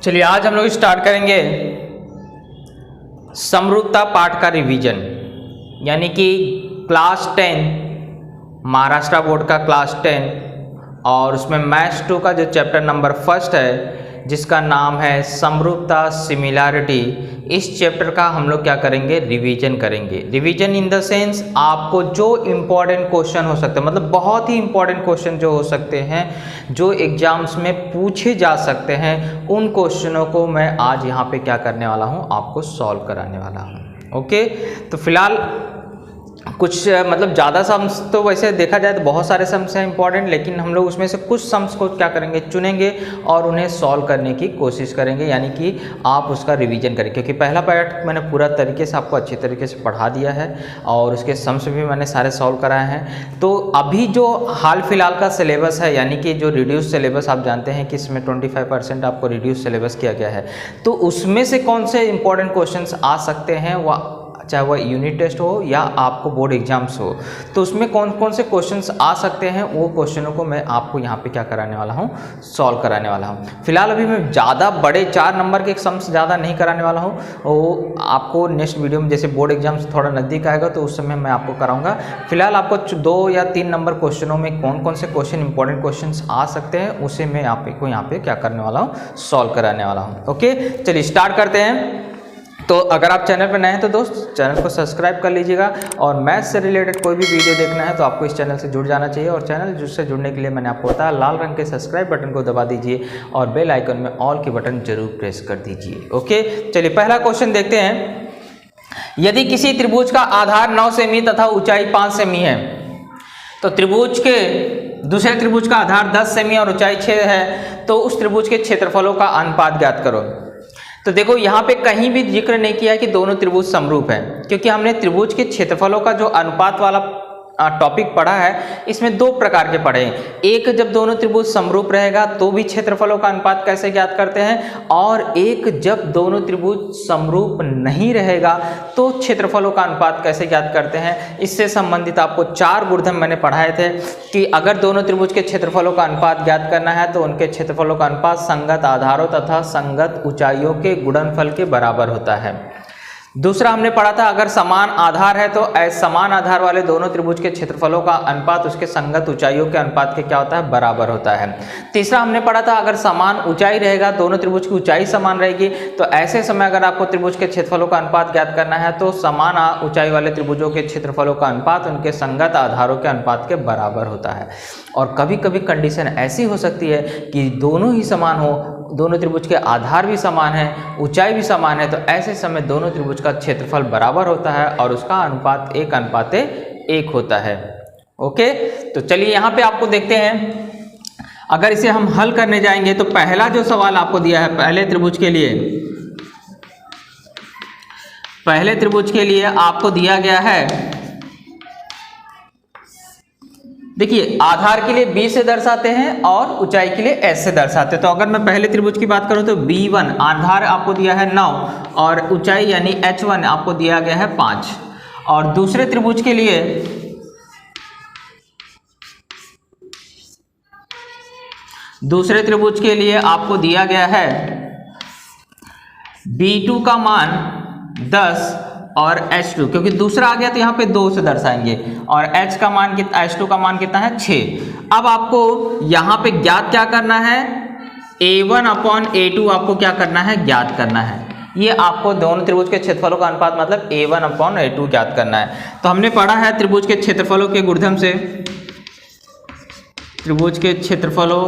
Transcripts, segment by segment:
चलिए आज हम लोग स्टार्ट करेंगे समरूपता पाठ का रिवीजन, यानी कि क्लास 10 महाराष्ट्र बोर्ड का क्लास 10 और उसमें मैथ्स 2 का जो चैप्टर नंबर फर्स्ट है जिसका नाम है समरूपता सिमिलैरिटी। इस चैप्टर का हम लोग क्या करेंगे, रिवीजन करेंगे। रिवीजन इन द सेंस आपको जो इम्पोर्टेंट क्वेश्चन हो सकते हैं, मतलब बहुत ही इम्पोर्टेंट क्वेश्चन जो हो सकते हैं, जो एग्जाम्स में पूछे जा सकते हैं, उन क्वेश्चनों को मैं आज यहाँ पे क्या करने वाला हूँ, आपको सॉल्व कराने वाला हूँ। ओके, तो फिलहाल कुछ मतलब ज़्यादा सम्स तो वैसे देखा जाए तो बहुत सारे सम्स हैं इंपॉर्टेंट, लेकिन हम लोग उसमें से कुछ सम्स को क्या करेंगे, चुनेंगे और उन्हें सॉल्व करने की कोशिश करेंगे, यानी कि आप उसका रिवीजन करें। क्योंकि पहला पार्ट मैंने पूरा तरीके से आपको अच्छी तरीके से पढ़ा दिया है और उसके सम्स भी मैंने सारे सॉल्व कराए हैं। तो अभी जो हाल फिलहाल का सिलेबस है, यानी कि जो रिड्यूस सिलेबस, आप जानते हैं कि इसमें 25% आपको रिड्यूस सिलेबस किया गया है, तो उसमें से कौन से इंपॉर्टेंट क्वेश्चन आ सकते हैं, वह चाहे वह यूनिट टेस्ट हो या आपको बोर्ड एग्जाम्स हो, तो उसमें कौन कौन से क्वेश्चंस आ सकते हैं, वो क्वेश्चनों को मैं आपको यहाँ पे क्या कराने वाला हूँ, सॉल्व कराने वाला हूँ। फिलहाल अभी मैं ज़्यादा बड़े 4 नंबर के सम्स ज़्यादा नहीं कराने वाला हूँ, वो आपको नेक्स्ट वीडियो में जैसे बोर्ड एग्जाम्स थोड़ा नज़दीक आएगा तो उस समय मैं आपको कराऊंगा। फिलहाल आपको 2 या 3 नंबर क्वेश्चनों में कौन कौन से क्वेश्चन इंपॉर्टेंट क्वेश्चन आ सकते हैं, उसे मैं आपको यहाँ पे क्या करने वाला हूँ, सॉल्व कराने वाला हूँ। ओके, चलिए स्टार्ट करते हैं। तो अगर आप चैनल पर नए हैं तो दोस्त चैनल को सब्सक्राइब कर लीजिएगा, और मैथ्स से रिलेटेड कोई भी वीडियो देखना है तो आपको इस चैनल से जुड़ जाना चाहिए। और चैनल से जुड़ने के लिए मैंने आपको बताया, लाल रंग के सब्सक्राइब बटन को दबा दीजिए और बेल आइकन में ऑल की बटन जरूर प्रेस कर दीजिए। ओके, चलिए पहला क्वेश्चन देखते हैं। यदि किसी त्रिभुज का आधार 9 सेमी तथा ऊंचाई 5 सेमी है, तो त्रिभुज के दूसरे त्रिभुज का आधार 10 सेमी और ऊंचाई 6 है, तो उस त्रिभुज के क्षेत्रफलों का अनुपात ज्ञात करो। तो देखो यहाँ पे कहीं भी जिक्र नहीं किया है कि दोनों त्रिभुज समरूप हैं, क्योंकि हमने त्रिभुज के क्षेत्रफलों का जो अनुपात वाला टॉपिक पढ़ा है, इसमें 2 प्रकार के पढ़े हैं। एक, जब दोनों त्रिभुज समरूप रहेगा तो भी क्षेत्रफलों का अनुपात कैसे ज्ञात करते हैं, और एक, जब दोनों त्रिभुज समरूप नहीं रहेगा तो क्षेत्रफलों का अनुपात कैसे ज्ञात करते हैं। इससे संबंधित आपको 4 गुणधर्म मैंने पढ़ाए थे कि अगर दोनों त्रिभुज के क्षेत्रफलों का अनुपात ज्ञात करना है तो उनके क्षेत्रफलों का अनुपात संगत आधारों तथा संगत ऊंचाइयों के गुणनफल के बराबर होता है। दूसरा हमने पढ़ा था, अगर समान आधार है तो समान आधार वाले दोनों त्रिभुज के क्षेत्रफलों का अनुपात उसके संगत ऊंचाइयों के अनुपात के क्या होता है, बराबर होता है। तीसरा हमने पढ़ा था, अगर समान ऊंचाई रहेगा, दोनों त्रिभुज की ऊंचाई समान रहेगी, तो ऐसे समय अगर आपको त्रिभुज के क्षेत्रफलों का अनुपात ज्ञात करना है तो समान ऊंचाई वाले त्रिभुजों के क्षेत्रफलों का अनुपात उनके संगत आधारों के अनुपात के बराबर होता है। और कभी कभी कंडीशन ऐसी हो सकती है कि दोनों ही समान हो, दोनों त्रिभुज के आधार भी समान है, ऊंचाई भी समान है, तो ऐसे समय दोनों त्रिभुज का क्षेत्रफल बराबर होता है और उसका अनुपात 1:1 होता है। ओके, तो चलिए यहाँ पे आपको देखते हैं, अगर इसे हम हल करने जाएंगे तो पहला जो सवाल आपको दिया है, पहले त्रिभुज के लिए आपको दिया गया है, देखिए आधार के लिए b से दर्शाते हैं और ऊंचाई के लिए s से दर्शाते हैं। तो अगर मैं पहले त्रिभुज की बात करूं तो b1 आधार आपको दिया है 9 और ऊंचाई यानी h1 आपको दिया गया है 5, और दूसरे त्रिभुज के लिए आपको दिया गया है b2 का मान 10 और h2, क्योंकि दूसरा आ गया तो यहाँ पे 2 से दर्शाएंगे, और h2 का मान कितना है 6। अब आपको यहाँ पे ज्ञात क्या करना है, a1/a2 आपको क्या करना है, ज्ञात करना है। ये आपको दोनों त्रिभुज के क्षेत्रफलों का अनुपात मतलब a1/a2 ज्ञात करना है। तो हमने पढ़ा है त्रिभुज के क्षेत्रफलों के गुणधर्म से, त्रिभुज के क्षेत्रफलों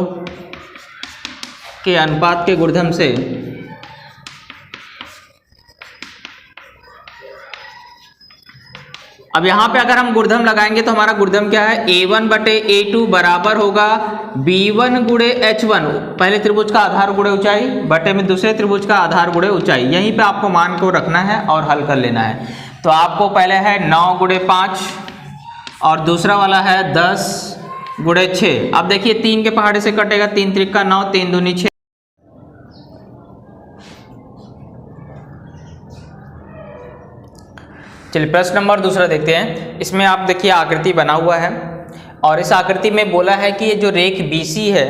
के अनुपात के गुणधर्म से अब यहाँ पे अगर हम गुणधर्म लगाएंगे तो हमारा गुणधर्म क्या है, a1/a2 बराबर होगा b1 गुणे h1, पहले त्रिभुज का आधार गुणे ऊंचाई बटे में दूसरे त्रिभुज का आधार गुणे ऊंचाई। यहीं पे आपको मान को रखना है और हल कर लेना है। तो आपको पहले है 9 गुणे 5 और दूसरा वाला है 10 गुणे 6। अब देखिए 3 के पहाड़े से कटेगा, 3 त्रिक का 9, 3 दूनी 6, चलिए प्रश्न नंबर दूसरा देखते हैं। इसमें आप देखिए आकृति बना हुआ है और इस आकृति में बोला है कि ये जो रेख BC है,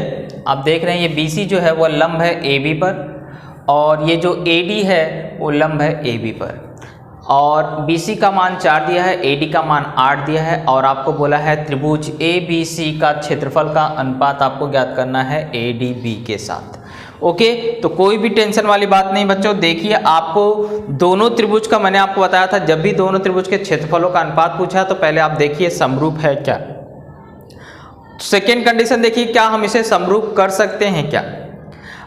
आप देख रहे हैं ये BC जो है वो लंब है AB पर और ये जो AD है वो लंब है AB पर। और BC का मान 4 दिया है, AD का मान 8 दिया है और आपको बोला है त्रिभुज ABC का क्षेत्रफल का अनुपात आपको ज्ञात करना है ADB के साथ। ओके, तो कोई भी टेंशन वाली बात नहीं बच्चों। देखिए आपको दोनों त्रिभुज का मैंने आपको बताया था, जब भी दोनों त्रिभुज के क्षेत्रफलों का अनुपात पूछा तो पहले आप देखिए समरूप है क्या। सेकेंड कंडीशन देखिए, क्या हम इसे समरूप कर सकते हैं क्या।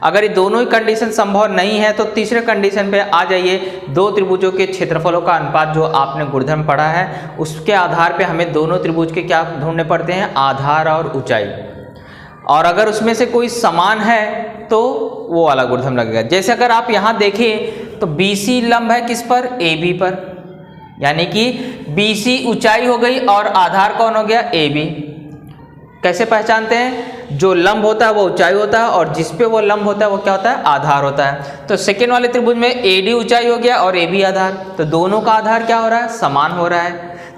अगर ये दोनों ही कंडीशन संभव नहीं है तो तीसरे कंडीशन पे आ जाइए। दो त्रिभुजों के क्षेत्रफलों का अनुपात जो आपने गुणधर्म पढ़ा है उसके आधार पे हमें दोनों त्रिभुज के क्या ढूंढने पड़ते हैं, आधार और ऊंचाई। और अगर उसमें से कोई समान है तो वो वाला गुणधर्म लगेगा। जैसे अगर आप यहाँ देखें तो BC लंब है किस पर, AB पर, यानी कि BC ऊंचाई हो गई और आधार कौन हो गया, AB। कैसे पहचानते हैं, जो लंब होता है वो ऊंचाई होता है और जिस पे वो लंब होता है वो क्या होता है, आधार होता है। तो सेकेंड वाले त्रिभुज में AD ऊंचाई हो गया और AB आधार, तो दोनों का आधार क्या हो रहा है, समान हो रहा है।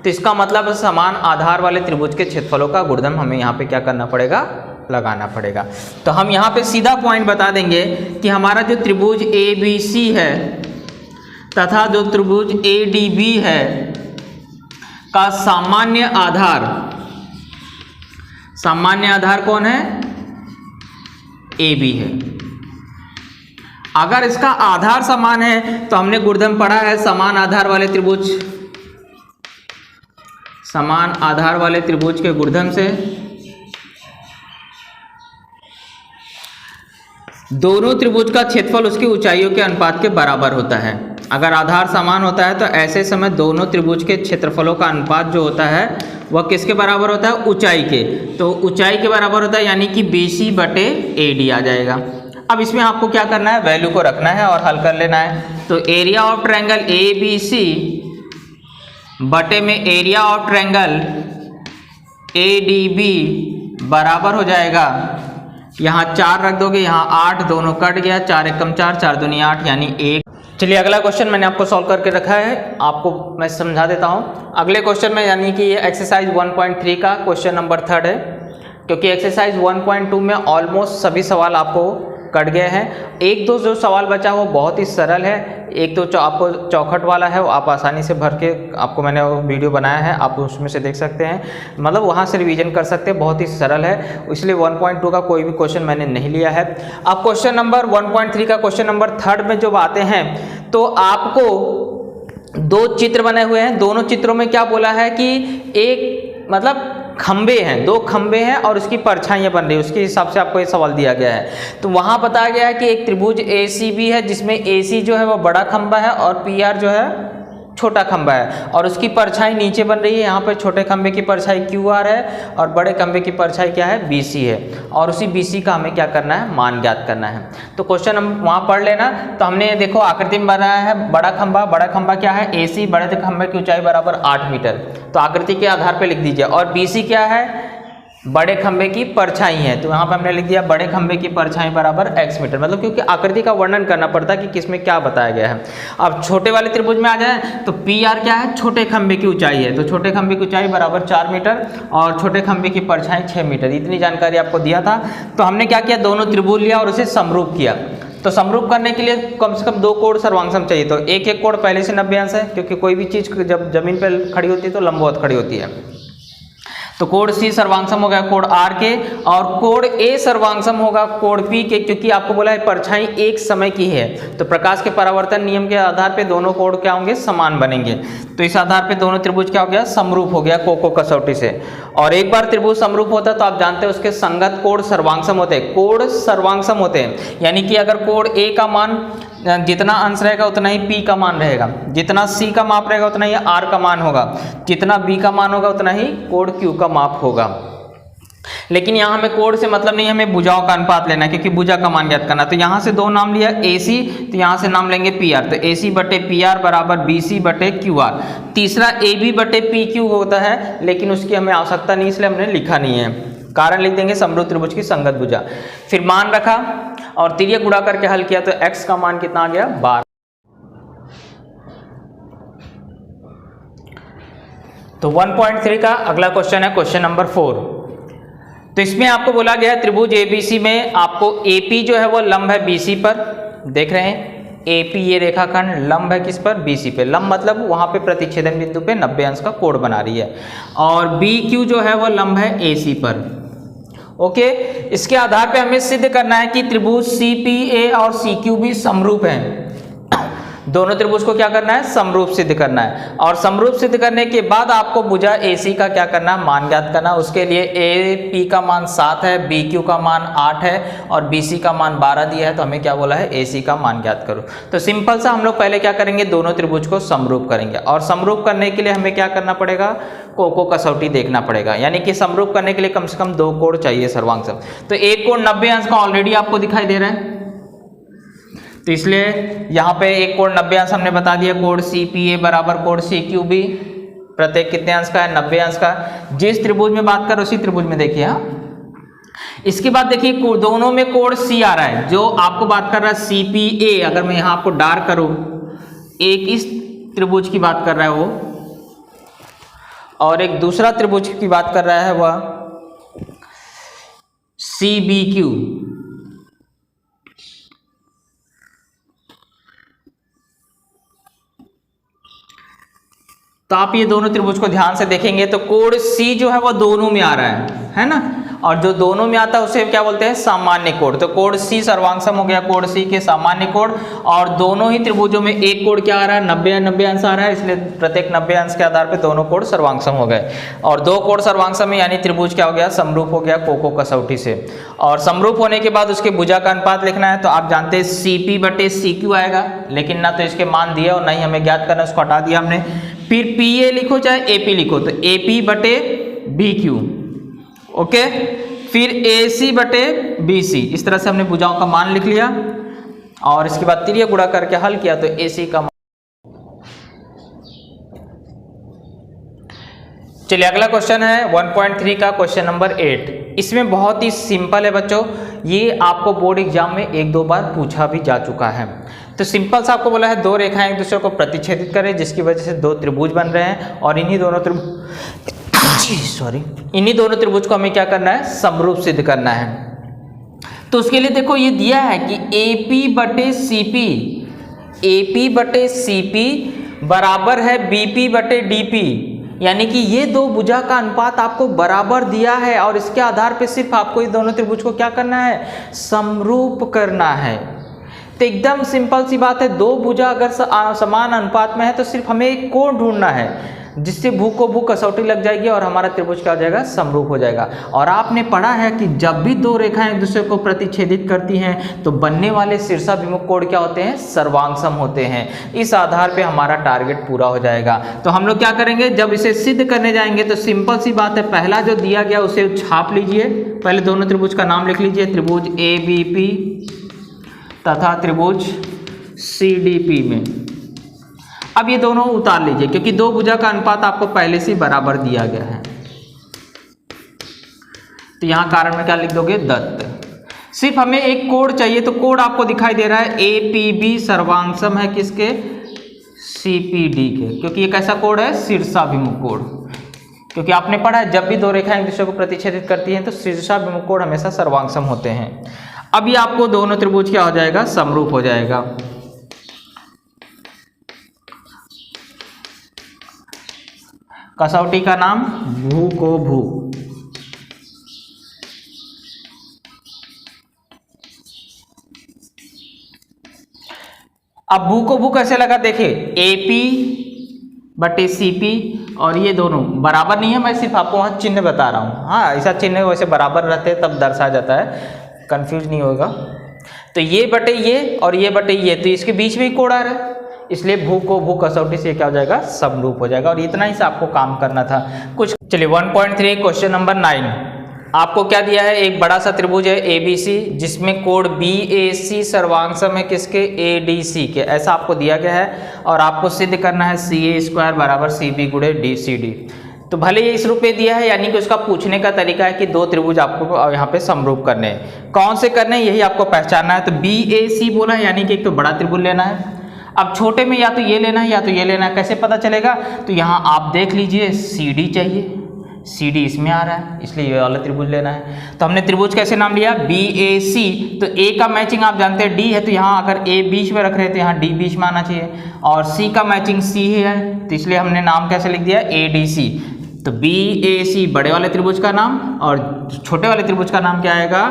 तो इसका मतलब समान आधार वाले त्रिभुज के क्षेत्रफलों का गुणधर्म हमें यहाँ पे क्या करना पड़ेगा, लगाना पड़ेगा। तो हम यहाँ पे सीधा पॉइंट बता देंगे कि हमारा जो त्रिभुज ABC है तथा जो त्रिभुज ADB है का सामान्य आधार कौन है, AB है। अगर इसका आधार समान है तो हमने गुणधर्म पढ़ा है समान आधार वाले त्रिभुज के गुणधर्म से दोनों त्रिभुज का क्षेत्रफल उसकी ऊंचाइयों के अनुपात के बराबर होता है। अगर आधार समान होता है तो ऐसे समय दोनों त्रिभुज के क्षेत्रफलों का अनुपात जो होता है वह किसके बराबर होता है, ऊंचाई के। तो ऊंचाई के बराबर होता है, यानी कि BC बटे AD आ जाएगा। अब इसमें आपको क्या करना है, वैल्यू को रखना है और हल कर लेना है। तो एरिया ऑफ ट्रायंगल ABC बटे में एरिया ऑफ ट्रायंगल ADB बराबर हो जाएगा, यहाँ 4 रख दोगे, यहाँ 8, दोनों कट गया, 4 एकम 4, 4 दूनी 8 यानी 1। चलिए अगला क्वेश्चन मैंने आपको सॉल्व करके रखा है, आपको मैं समझा देता हूँ। अगले क्वेश्चन में यानी कि ये एक्सरसाइज 1.3 का क्वेश्चन नंबर 3 है, क्योंकि एक्सरसाइज 1.2 में ऑलमोस्ट सभी सवाल आपको कट गए हैं। एक दो जो सवाल बचा वो बहुत ही सरल है, एक तो आपको चौखट वाला है वो आप आसानी से भर के, आपको मैंने वो वीडियो बनाया है, आप उसमें से देख सकते हैं, मतलब वहाँ से रिवीजन कर सकते हैं, बहुत ही सरल है, इसलिए 1.2 का कोई भी क्वेश्चन मैंने नहीं लिया है। अब क्वेश्चन नंबर 1.3 का क्वेश्चन नंबर 3 में जब आते हैं तो आपको दो चित्र बने हुए हैं, दोनों चित्रों में क्या बोला है कि एक मतलब खंबे हैं, 2 खंबे हैं और उसकी परछाइयाँ बन रही है, उसके हिसाब से आपको ये सवाल दिया गया है। तो वहाँ बताया गया है कि एक त्रिभुज ACB है जिसमें AC जो है वो बड़ा खंबा है और PR जो है छोटा खंबा है और उसकी परछाई नीचे बन रही है। यहाँ पे छोटे खंबे की परछाई QR है और बड़े खंबे की परछाई क्या है, BC है, और उसी BC का हमें क्या करना है, मान ज्ञात करना है। तो क्वेश्चन हम वहाँ पढ़ लेना। तो हमने देखो आकृति में बनाया है बड़ा खंबा क्या है, AC, बड़े खंबे की ऊंचाई बराबर 8 मीटर, तो आकृति के आधार पर लिख दीजिए। और BC क्या है, बड़े खंबे की परछाई है, तो यहाँ पे हमने लिख दिया बड़े खंबे की परछाई बराबर x मीटर, मतलब क्योंकि आकृति का वर्णन करना पड़ता है कि किसमें क्या बताया गया है। अब छोटे वाले त्रिभुज में आ जाए तो PR क्या है, छोटे खंबे की ऊंचाई है, तो छोटे खंबे की ऊंचाई बराबर 4 मीटर और छोटे खंबे की परछाई 6 मीटर। इतनी जानकारी आपको दिया था। तो हमने क्या किया, दोनों त्रिभुज लिया और उसे समरूप किया। तो समरूप करने के लिए कम से कम 2 कोण सर्वांगसम चाहिए, तो एक कोण पहले से 90 अंश है, क्योंकि कोई भी चीज़ जब जमीन पर खड़ी होती है तो लंबवत खड़ी होती है। तो कोण C सर्वांगसम हो गया कोण R के, और कोण A सर्वांगसम होगा कोण P के, क्योंकि आपको बोला है परछाई एक समय की है। तो प्रकाश के परावर्तन नियम के आधार पे दोनों कोण क्या होंगे, समान बनेंगे। तो इस आधार पे दोनों त्रिभुज क्या हो गया, समरूप हो गया कोको कसौटी से। और एक बार त्रिभुज समरूप होता है तो आप जानते हैं उसके संगत कोण सर्वांगसम होते हैं, कोण सर्वांगसम होते हैं, यानी कि अगर कोण A का मान जितना अंश रहेगा उतना ही P का मान रहेगा, जितना C का माप रहेगा उतना ही R का मान होगा, जितना B का मान होगा उतना ही कोण Q का माप होगा। लेकिन यहाँ हमें कोण से मतलब नहीं, हमें भुजाओं का अनुपात लेना है, क्योंकि भुजा का मान ज्ञात करना। तो यहाँ से 2 नाम लिया AC, तो यहाँ से नाम लेंगे PR, तो AC बटे PR बराबर BC बटे QR। तीसरा AB बटे PQ होता है, लेकिन उसकी हमें आवश्यकता नहीं, इसलिए हमने लिखा नहीं है, कारण लिख देंगे समरूप त्रिभुज की संगत भुजा। फिर मान रखा और तिर्यक गुणा करके हल किया, तो x का मान कितना आ गया, 12। तो 1.3 का अगला क्वेश्चन है क्वेश्चन नंबर 4। तो इसमें आपको बोला गया है त्रिभुज एबीसी में आपको एपी जो है वो लंब है बीसी पर, देख रहे हैं एपी ये रेखाखंड लंब है किस पर, बीसी पे। लंब मतलब वहां पे प्रतिच्छेदन बिंदु पे 90 अंश का कोण बना रही है। और बी क्यू जो है वो लंब है एसी पर। ओके, इसके आधार पे हमें सिद्ध करना है कि त्रिभुज सीपीए और सीक्यूबी समरूप हैं। दोनों त्रिभुज को क्या करना है, समरूप सिद्ध करना है। और समरूप सिद्ध करने के बाद आपको भुजा AC का क्या करना है, मान ज्ञात करना। उसके लिए AP का मान 7 है, BQ का मान 8 है और BC का मान 12 दिया है। तो हमें क्या बोला है, AC का मान ज्ञात करो। तो सिंपल सा हम लोग पहले क्या करेंगे, दोनों त्रिभुज को समरूप करेंगे। और समरूप करने के लिए हमें क्या करना पड़ेगा, कोको कसौटी देखना पड़ेगा। यानी कि समरूप करने के लिए कम से कम 2 कोण चाहिए सर्वांग। तो एक कोण 90 अंश का ऑलरेडी आपको दिखाई दे रहा है, तो इसलिए यहाँ पे एक कोण 90 अंश हमने बता दिया। कोण CPA बराबर कोण CQB, प्रत्येक कितने अंश का है, 90 अंश का। जिस त्रिभुज में बात कर उसी त्रिभुज में देखिए। हाँ, इसके बाद देखिए दोनों में कोण C आ रहा है, जो आपको बात कर रहा है CPA। अगर मैं यहाँ आपको डार्क करूँ, एक इस त्रिभुज की बात कर रहा है वो, और एक दूसरा त्रिभुज की बात कर रहा है वह CBQ। तो आप ये दोनों त्रिभुज को ध्यान से देखेंगे तो कोण C जो है वो दोनों में आ रहा है ना। और जो दोनों में आता है उसे क्या बोलते हैं, सामान्य कोण। तो कोण C सर्वांगसम हो गया कोण C के सामान्य कोण। और दोनों ही त्रिभुजों में एक कोण क्या आ रहा है, 90 अंश आ रहा है, इसलिए प्रत्येक 90 अंश के आधार पे दोनों कोण सर्वांगसम हो गए। और 2 कोण सर्वांगसम में यानी त्रिभुज क्या हो गया, समरूप हो गया कोको कसौटी से। और समरूप होने के बाद उसके भुजा का अनुपात लिखना है। तो आप जानते हैं CP/CQ आएगा, लेकिन ना तो इसके मान दिए और ना ही हमें ज्ञात करना, उसको हटा दिया हमने। फिर PA लिखो चाहे AP लिखो, तो AP/BQ। ओके, फिर AC/BC। इस तरह से हमने भुजाओं का मान लिख लिया और इसके बाद तिर्यक गुणा करके हल किया तो AC का मान। चलिए अगला क्वेश्चन है 1.3 का क्वेश्चन नंबर 8। इसमें बहुत ही सिंपल है बच्चों, ये आपको बोर्ड एग्जाम में 1-2 बार पूछा भी जा चुका है। तो सिंपल सा आपको बोला है 2 रेखाएं एक दूसरे को प्रतिच्छेदित करें, जिसकी वजह से 2 त्रिभुज बन रहे हैं। और इन्हीं दोनों त्रिभुज को हमें क्या करना है, समरूप सिद्ध करना है। तो उसके लिए देखो ये दिया है कि AP/CP बराबर है BP/DP। यानी कि ये 2 भुजा का अनुपात आपको बराबर दिया है और इसके आधार पे सिर्फ आपको ये दोनों त्रिभुज को क्या करना है, समरूप करना है। तो एकदम सिंपल सी बात है, 2 भुजा अगर समान अनुपात में है तो सिर्फ हमें एक कोण ढूंढना है, जिससे भू को भू कसौटी लग जाएगी और हमारा त्रिभुज क्या हो जाएगा, समरूप हो जाएगा। और आपने पढ़ा है कि जब भी 2 रेखाएं एक दूसरे को प्रतिच्छेदित करती हैं तो बनने वाले शीर्षाभिमुख कोण क्या होते हैं, सर्वांगसम होते हैं। इस आधार पे हमारा टारगेट पूरा हो जाएगा। तो हम लोग क्या करेंगे, जब इसे सिद्ध करने जाएंगे तो सिंपल सी बात है, पहला जो दिया गया उसे छाप लीजिए। पहले दोनों त्रिभुज का नाम लिख लीजिए, त्रिभुज ABP तथा त्रिभुज CDP में। अब ये दोनों उतार लीजिए, क्योंकि 2 भुजा का अनुपात आपको पहले से बराबर दिया गया है। तो यहां कारण में क्या लिख दोगे, दत्त। सिर्फ हमें एक कोण चाहिए, तो कोण आपको दिखाई दे रहा है APB सर्वांगसम है किसके, CPD के, क्योंकि ये कैसा कोण है, शीर्षाभिमुख कोण। क्योंकि आपने पढ़ा है जब भी 2 रेखाएं एक दूसरे को प्रतिच्छेदित करती हैं तो शीर्षाभिमुख कोण हमेशा सर्वांगसम होते हैं। अब ये आपको दोनों त्रिभुज क्या हो जाएगा, समरूप हो जाएगा। कसौटी का नाम भू को भू। अब भू को भू कैसे लगा, देखिए AP/CP और ये दोनों बराबर नहीं है, मैं सिर्फ आपको वहां चिन्ह बता रहा हूं। हाँ, ऐसा चिन्ह वैसे बराबर रहते हैं तब दर्शाया जाता है, कंफ्यूज नहीं होगा। तो ये बटे ये और ये बटे ये, तो इसके बीच में ही कोण आ रहा है, इसलिए भू को भू कसौटी से क्या हो जाएगा, समरूप हो जाएगा। और इतना ही से आपको काम करना था कुछ। चलिए 1.3 क्वेश्चन नंबर 9। आपको क्या दिया है, एक बड़ा सा त्रिभुज है ABC, जिसमें कोण BAC सर्वांगसम है किसके, ADC के, ऐसा आपको दिया गया है। और आपको सिद्ध करना है CA² बराबर CB/DCD। तो भले ये इस रूप में दिया है, यानी कि उसका पूछने का तरीका है कि 2 त्रिभुज आपको यहाँ पे समरूप करने हैं। कौन से करने हैं यही आपको पहचानना है। तो BAC बोला है, यानी कि एक तो बड़ा त्रिभुज लेना है। अब छोटे में या तो ये लेना है या तो ये लेना है, कैसे पता चलेगा? तो यहाँ आप देख लीजिए CD चाहिए, CD इसमें आ रहा है, इसलिए ये वाला त्रिभुज लेना है। तो हमने त्रिभुज कैसे नाम लिया? BAC। तो A का मैचिंग आप जानते हैं D है, तो यहाँ अगर A बीच में रख रहे थे, यहाँ D बीच में आना चाहिए, और C का मैचिंग C है, तो इसलिए हमने नाम कैसे लिख दिया? ADC। तो BAC बड़े वाले त्रिभुज का नाम, और छोटे वाले त्रिभुज का नाम क्या आएगा?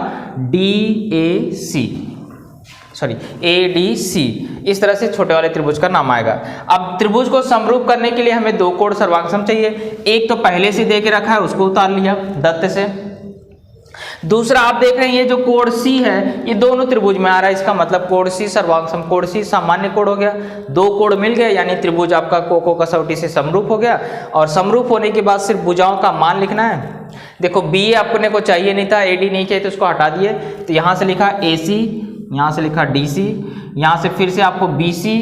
ADC। इस तरह से छोटे वाले त्रिभुज का नाम आएगा। अब त्रिभुज को समरूप करने के लिए हमें दो कोण सर्वांगसम चाहिए। एक तो पहले से दे के रखा है, उसको उतार लिया दत्त से। दूसरा आप देख रहे हैं ये जो कोण C है, ये दोनों त्रिभुज में आ रहा है, इसका मतलब कोण C सर्वांगसम, कोण C सामान्य कोण हो गया। दो कोण मिल गए, यानी त्रिभुज आपका कोको कसौटी से समरूप हो गया। और समरूप होने के बाद सिर्फ भुजाओं का मान लिखना है। देखो BA अपने को चाहिए नहीं था, AD नहीं चाहिए, तो उसको हटा दिए। तो यहाँ से लिखा AC, यहाँ से लिखा DC, यहाँ से फिर से आपको BC,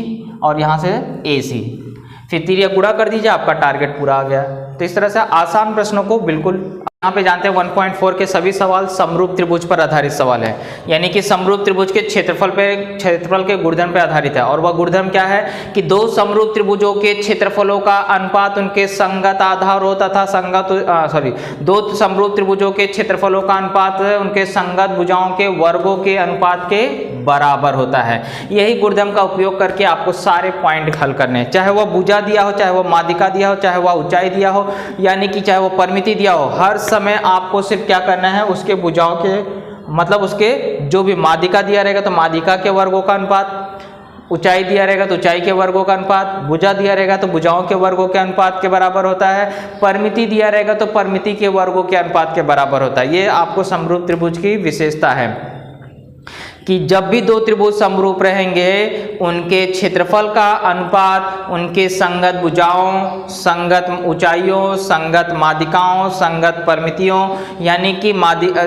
और यहाँ से AC, फिर तिर्यक गुणा कर दीजिए, आपका टारगेट पूरा आ गया। तो इस तरह से आसान प्रश्नों को बिल्कुल यहाँ पे जानते हैं 1.4 के सभी सवाल समरूप त्रिभुज पर आधारित सवाल है, यानी कि समरूप त्रिभुज के क्षेत्रफल के गुणधर्म पे आधारित है। और वह गुणधर्म क्या है कि दो समरूप त्रिभुजों के क्षेत्रफलों का अनुपात उनके संगत आधारों तथा दो समरूप त्रिभुजों के क्षेत्रफलों का अनुपात उनके संगत भुजाओं के वर्गों के अनुपात के बराबर होता है। यही गुणधर्म का उपयोग करके आपको सारे पॉइंट हल करने हैं, चाहे वह भुजा दिया हो, चाहे वह माध्यिका दिया हो, चाहे वह ऊंचाई दिया हो, यानी कि चाहे वह परिमिति दिया हो। हर समय आपको सिर्फ क्या करना है, उसके भुजाओं के मतलब उसके जो भी माध्यिका दिया रहेगा तो माध्यिका के वर्गों का अनुपात, ऊंचाई दिया रहेगा तो ऊंचाई के वर्गों का अनुपात, भुजा दिया रहेगा तो भुजाओं के वर्गों के अनुपात के बराबर होता है, परिमिति दिया रहेगा तो परिमिति के वर्गों के अनुपात के बराबर होता है। ये आपको समरूप त्रिभुज की विशेषता है कि जब भी दो त्रिभुज समरूप रहेंगे उनके क्षेत्रफल का अनुपात उनके संगत भुजाओं, संगत ऊंचाइयों, संगत माध्यिकाओं, संगत परिमितियों, यानी कि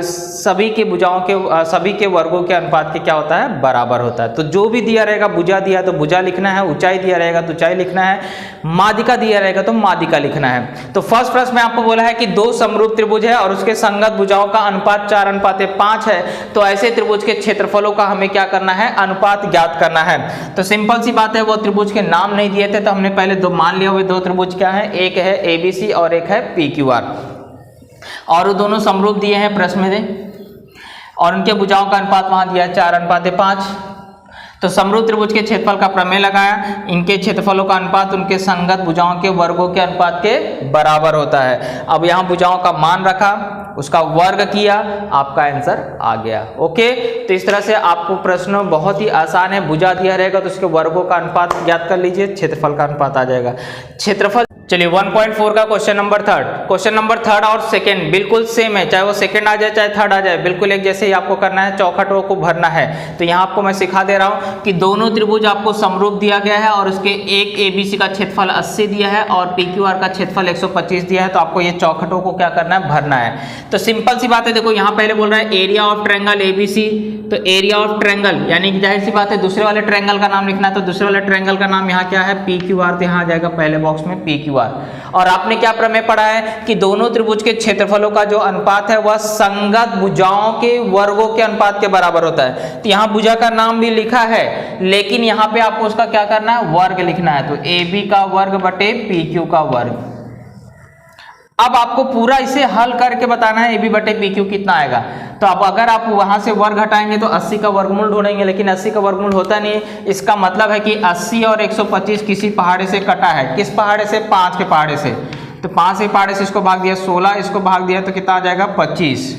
सभी के भुजाओं के सभी के वर्गों के अनुपात के क्या होता है? बराबर होता है। तो जो भी दिया रहेगा, भुजा दिया तो भुजा लिखना है, ऊंचाई दिया रहेगा तो ऊंचाई लिखना है, माध्यिका दिया रहेगा तो माध्यिका लिखना है। तो फर्स्ट प्रश्न में आपको बोला है कि दो समरूप त्रिभुज है और उसके संगत भुजाओं का अनुपात 4:5 है, तो ऐसे त्रिभुज के क्षेत्रफल का हमें क्या करना है? अनुपात ज्ञात करना है। तो सिंपल सी बात है, वो त्रिभुज के नाम नहीं दिए थे तो हमने पहले दो मान लिया हुए दो त्रिभुज क्या है, एक है ABC और एक है PQR, और वो दोनों समरूप दिए हैं प्रश्न में, और उनके भुजाओं का अनुपात वहां दिया है 4:5। तो समरूप त्रिभुज के क्षेत्रफल का प्रमेय लगाया, इनके क्षेत्रफलों का अनुपात उनके संगत भुजाओं के वर्गों के अनुपात के बराबर होता है। अब यहाँ भुजाओं का मान रखा, उसका वर्ग किया, आपका आंसर आ गया। ओके, तो इस तरह से आपको प्रश्न बहुत ही आसान है। भुजा दिया रहेगा तो उसके वर्गों का अनुपात ज्ञात कर लीजिए, क्षेत्रफल का अनुपात आ जाएगा। क्षेत्रफल चलिए 1.4 का क्वेश्चन नंबर थर्ड और सेकंड बिल्कुल सेम है, चाहे वो सेकंड आ जाए चाहे थर्ड आ जाए, बिल्कुल एक जैसे ही आपको करना है, चौखट रो को भरना है। तो यहाँ आपको मैं सिखा दे रहा हूँ कि दोनों त्रिभुज आपको समरूप दिया गया है और उसके एक ABC का क्षेत्रफल 80 दिया है और PQR का क्षेत्रफल 125 दिया है, तो आपको ये चौखटों को क्या करना है? भरना है। तो सिंपल सी बात है, देखो यहाँ पहले बोल रहा है एरिया ऑफ ट्रायंगल ABC, तो एरिया ऑफ ट्रायंगल यानी कि जाहिर सी बात है दूसरे वाले ट्रायंगल का नाम लिखना है, तो दूसरे वाले ट्रायंगल का नाम यहाँ क्या है? PQR, तो यहाँ आ जाएगा पहले बॉक्स में PQR। और आपने क्या प्रमेय पढ़ा है कि दोनों त्रिभुज के क्षेत्रफलों का जो अनुपात है वह संगत भुजाओं के वर्गों के अनुपात के बराबर होता है। तो यहाँ भुजा का नाम भी लिखा है, लेकिन यहाँ पे आपको उसका क्या करना है? वर्ग लिखना है। तो AB का वर्ग बटे PQ का वर्ग। अब आपको पूरा इसे हल करके बताना है AB बटे PQ कितना आएगा। तो अब अगर आप वहां से वर्ग हटाएंगे तो 80 का वर्गमूल ढूंढेंगे, लेकिन 80 का वर्गमूल होता नहीं है। इसका मतलब है कि 80 और 125 किसी पहाड़े से कटा है। किस पहाड़े से? 5 के पहाड़े से। तो 5 के पहाड़े से इसको भाग दिया 16, इसको भाग दिया तो कितना आ जाएगा? 25।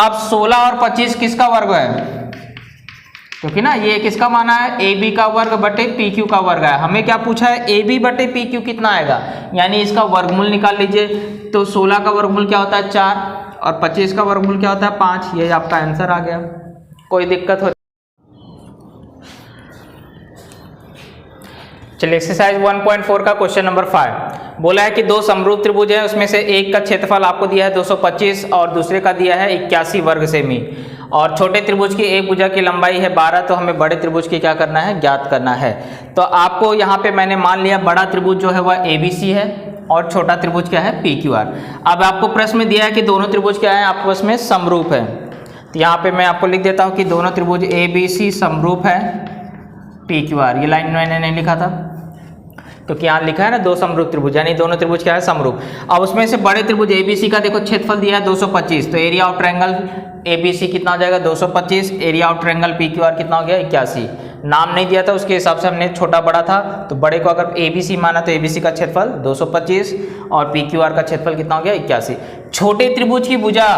अब 16 और 25 किसका वर्ग है? क्योंकि ना ये किसका माना है? AB का वर्ग बटे PQ का वर्ग है। हमें क्या पूछा है? AB बटे PQ कितना आएगा, यानी इसका वर्गमूल निकाल लीजिए। तो 16 का वर्गमूल क्या होता है? 4, और 25 का वर्गमूल क्या होता है? 5। ये आपका आंसर आ गया। कोई दिक्कत हो? चलिए एक्सरसाइज 1.4 का क्वेश्चन नंबर 5 बोला है कि दो समरूप त्रिभुज है, उसमें से एक का क्षेत्रफल आपको दिया है 225 और दूसरे का दिया है 81 वर्ग सेमी, और छोटे त्रिभुज की एक भुजा की लंबाई है 12, तो हमें बड़े त्रिभुज की क्या करना है? ज्ञात करना है। तो आपको यहाँ पे मैंने मान लिया बड़ा त्रिभुज जो है वह ABC है और छोटा त्रिभुज क्या है? PQR। अब आपको प्रश्न में दिया है कि दोनों त्रिभुज क्या है? आपस में समरूप है। तो यहाँ पे मैं आपको लिख देता हूँ कि दोनों त्रिभुज ABC समरूप है PQR। ये लाइन मैंने नहीं लिखा था क्योंकि यहाँ लिखा है ना दो समरूप त्रिभुज, यानी दोनों त्रिभुज क्या है समरूप। अब उसमें से बड़े त्रिभुज ABC का देखो क्षेत्रफल दिया है 225, तो एरिया ऑफ ट्रायंगल ABC कितना हो जाएगा 225, एरिया ऑफ ट्रायंगल PQR कितना हो गया 81। नाम नहीं दिया था उसके हिसाब से हमने छोटा बड़ा था, तो बड़े को अगर ABC माना तो ABC का क्षेत्रफल 225 और PQR का क्षेत्रफल कितना हो गया 81। छोटे त्रिभुज की भुजा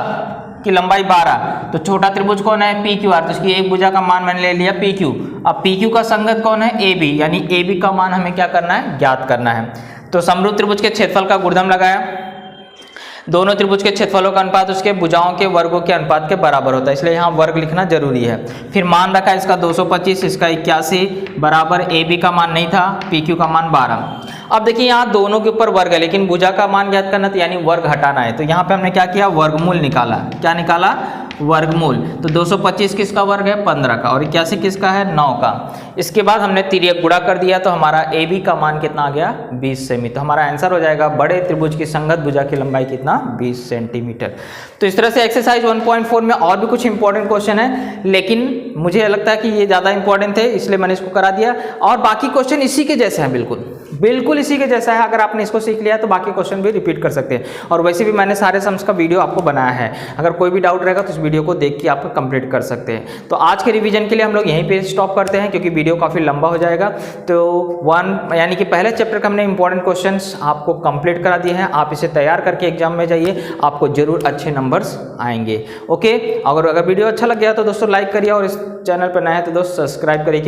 की लंबाई 12, तो छोटा त्रिभुज कौन है PQR, तो इसकी एक भुजा का मान मैंने ले लिया PQ। अब PQ का संगत कौन है AB, यानी AB का मान हमें क्या करना है ज्ञात करना है। तो समरूप त्रिभुज के क्षेत्रफल का गुणधर्म लगाया, दोनों त्रिभुज के क्षेत्रफलों का अनुपात उसके भुजाओं के वर्गों के अनुपात के बराबर होता है, इसलिए यहाँ वर्ग लिखना जरूरी है। फिर मान रखा है इसका 225, इसका 81 बराबर AB का मान नहीं था, PQ का मान 12। अब देखिए यहाँ दोनों के ऊपर वर्ग है लेकिन भुजा का मान ज्ञात करना था, यानी वर्ग हटाना है, तो यहाँ पे हमने क्या किया वर्गमूल निकाला। क्या निकाला वर्गमूल। तो 225 किसका वर्ग है 15 का और 81 किसका है 9 का। इसके बाद हमने तिर्यक गुणा कर दिया तो हमारा AB का मान कितना आ गया 20 सेमी। तो हमारा आंसर हो जाएगा बड़े त्रिभुज की संगत भुजा की लंबाई कितना 20 सेंटीमीटर। तो इस तरह से एक्सरसाइज 1.4 में और भी कुछ इंपॉर्टेंट क्वेश्चन है, लेकिन मुझे लगता है कि ये ज़्यादा इंपॉर्टेंट थे इसलिए मैंने इसको करा दिया। और बाकी क्वेश्चन इसी के जैसे हैं, बिल्कुल इसी के जैसा है। अगर आपने इसको सीख लिया तो बाकी क्वेश्चन भी रिपीट कर सकते हैं। और वैसे भी मैंने सारे सम्स का वीडियो आपको बनाया है, अगर कोई भी डाउट रहेगा तो इस वीडियो को देख के आप कंप्लीट कर सकते हैं। तो आज के रिवीजन के लिए हम लोग यहीं पे स्टॉप करते हैं क्योंकि वीडियो काफ़ी लंबा हो जाएगा। तो 1 यानी कि पहले चैप्टर का हमने इंपॉर्टेंट क्वेश्चंस आपको कंप्लीट करा दिए हैं। आप इसे तैयार करके एग्जाम में जाइए, आपको जरूर अच्छे नंबर्स आएंगे। ओके, अगर वीडियो अच्छा लग गया तो दोस्तों लाइक करिए और इस चैनल पर नए हैं तो दोस्त सब्सक्राइब करिए।